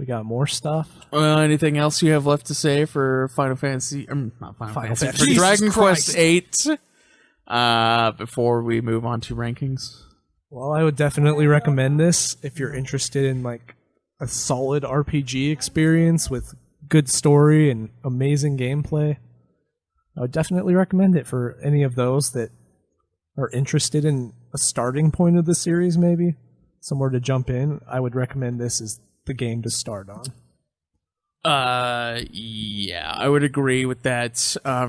We got more stuff. Anything else you have left to say for Final Fantasy? Not Final Fantasy. For Jesus Dragon Christ. Quest VIII. Before we move on to rankings. Well, I would definitely recommend this if you're interested in like a solid RPG experience with good story and amazing gameplay. I would definitely recommend it for any of those that are interested in a starting point of the series, maybe somewhere to jump in. I would recommend this as the game to start on. Yeah, I would agree with that.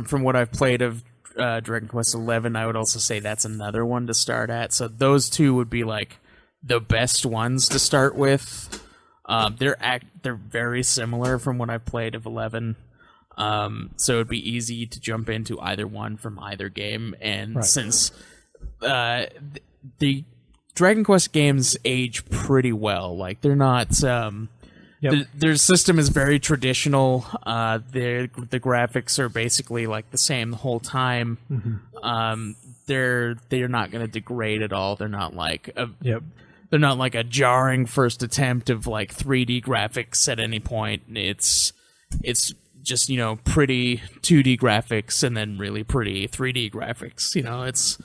From what I've played of Dragon Quest XI, I would also say that's another one to start at. So those two would be like the best ones to start with. They're very similar from what I've played of 11. So it'd be easy to jump into either one from either game. And since the Dragon Quest games age pretty well, like they're not their system is very traditional. The graphics are basically like the same the whole time. They're not going to degrade at all. They're not like they're not like a jarring first attempt of like 3D graphics at any point. It's just, you know, pretty 2D graphics and then really pretty 3D graphics. You know, it's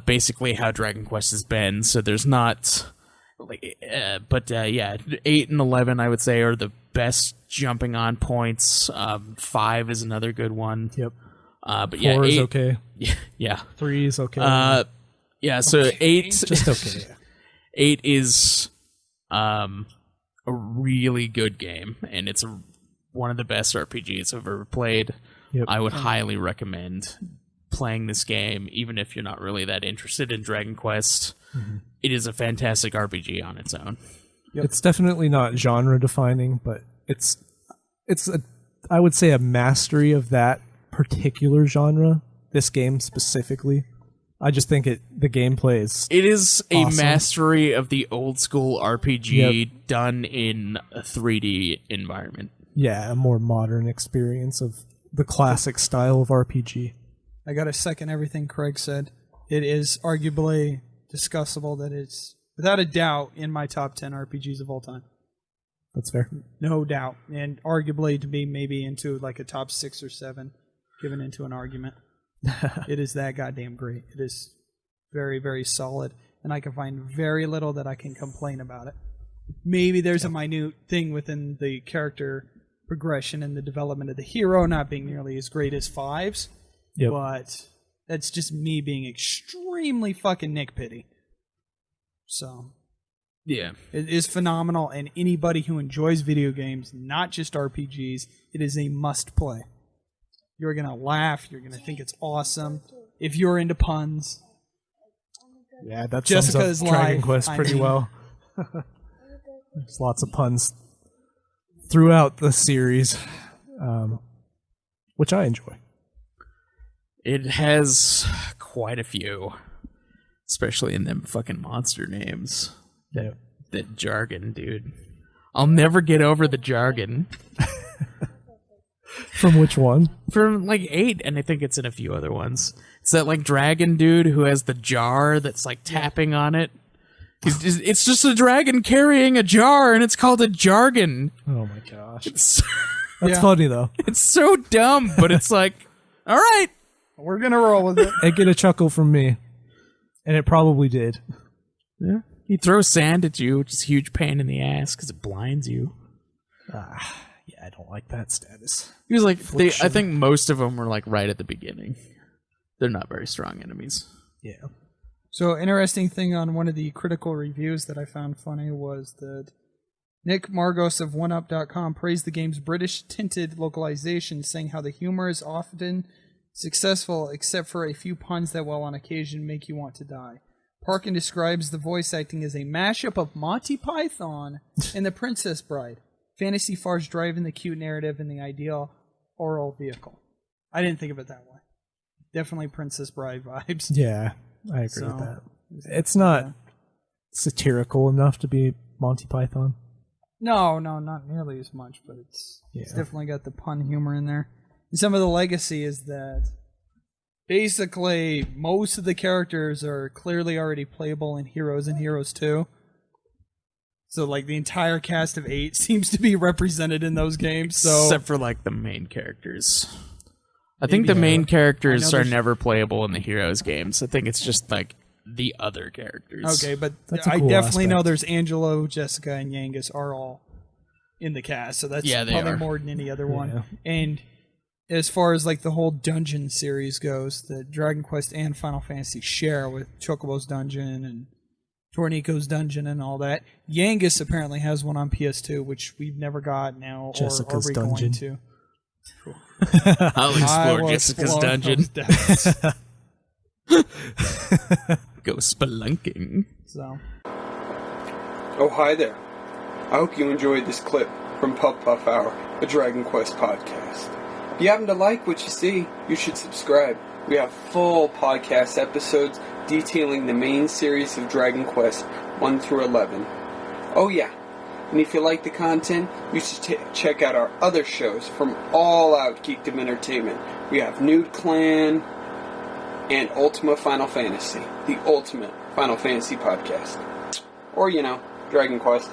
basically how Dragon Quest has been. So there's not like, but 8 and 11 I would say are the best jumping on points. 5 is another good one. But 4 is 8, okay. Yeah. 3 is okay. So 8 just okay. 8 is a really good game, and it's one of the best RPGs I've ever played. I would highly recommend playing this game, even if you're not really that interested in Dragon Quest. It is a fantastic RPG on its own. It's definitely not genre defining, but it's I would say a mastery of that particular genre. This game specifically, I just think the gameplay is. It is awesome. a mastery of the old school RPG done in a 3D environment. Yeah, a more modern experience of the classic style of RPG. I got to second everything Craig said. It is arguably discussable that it's, without a doubt, in my top 10 RPGs of all time. That's fair. No doubt. And arguably to be maybe into like a top 6 or 7, given into an argument. It is that goddamn great. It is very, very solid. And I can find very little that I can complain about it. Maybe there's a minute thing within the character progression and the development of the hero not being nearly as great as 5's. But that's just me being extremely fucking nitpicky. So, yeah, it is phenomenal, and anybody who enjoys video games, not just RPGs, it is a must play. You're gonna laugh. You're gonna think it's awesome. If you're into puns, yeah, that Jessica's sums up Dragon life, Quest pretty well. There's lots of puns throughout the series, which I enjoy. It has quite a few, especially in them fucking monster names. That jargon, dude. I'll never get over the jargon. From which one? From like 8, and I think it's in a few other ones. It's that like dragon dude who has the jar that's like tapping on it. It's just a dragon carrying a jar, and it's called a jargon. Oh my gosh. That's funny though. It's so dumb, but it's like, all right. we're gonna roll with it. It get a chuckle from me. And it probably did. Yeah. He throws sand at you, which is a huge pain in the ass because it blinds you. Yeah, I don't like that status. He was like, I think most of them were like right at the beginning. They're not very strong enemies. Yeah. So, interesting thing on one of the critical reviews that I found funny was that Nick Margos of OneUp.com praised the game's British tinted localization, saying how the humor is often successful except for a few puns that will on occasion make you want to die. Parkin describes the voice acting as a mashup of Monty Python and The Princess Bride. Fantasy farce driving the cute narrative and the ideal oral vehicle. I didn't think of it that way. Definitely Princess Bride vibes. Yeah, I agree with that. It's not satirical enough to be Monty Python. No, not nearly as much, but it's definitely got the pun humor in there. And some of the legacy is that basically most of the characters are clearly already playable in Heroes and Heroes 2. So, like, the entire cast of 8 seems to be represented in those games. So, except for, like, the main characters. I think the main characters are never playable in the Heroes games. I think it's just, like, the other characters. Okay, but That's a I cool definitely know aspect. there's Angelo, Jessica, and Yangus are all in the cast. So that's Yeah, they probably are. more than any other one. Yeah. And as far as, like, the whole dungeon series goes, the Dragon Quest and Final Fantasy share with Chocobo's Dungeon and Tornico's Dungeon and all that. Yangus apparently has one on PS2, which we've never got now, Jessica's or are we Dungeon. going to? I'll I explore will Jessica's explore dungeon. those depths. Go spelunking. So, Oh, hi there. I hope you enjoyed this clip from Puff Puff Hour, a Dragon Quest podcast. If you happen to like what you see, you should subscribe. We have full podcast episodes detailing the main series of Dragon Quest 1 through 11. Oh yeah, and if you like the content, you should check out our other shows from All Out Geekdom Entertainment. We have Nude Clan and Ultima Final Fantasy, the ultimate Final Fantasy podcast. Or, Dragon Quest.